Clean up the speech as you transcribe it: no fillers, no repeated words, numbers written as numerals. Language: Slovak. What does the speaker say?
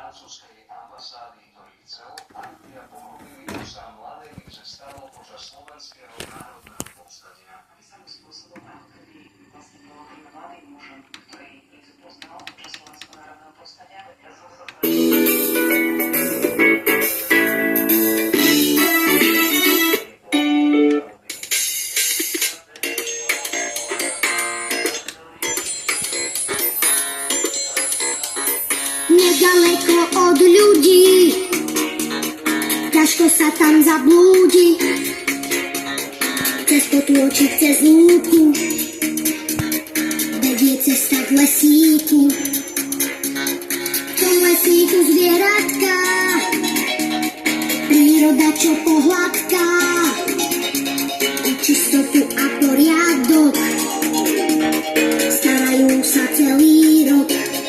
francúzskej ambasády, ktorý chcel, aby a pochopili, čo sa mladé Líze stalo počas slovenského národného povstania. Písaným spôsobom, ako keby vlastne bol tým mladým mužom, ktorý Lízu poznal počas slovenského národného povstania. Ja som sa Nedaleko od ľudí, ťažko sa tam zablúdi, cez potôčik, cez lúku, vedie cesta k lesíku.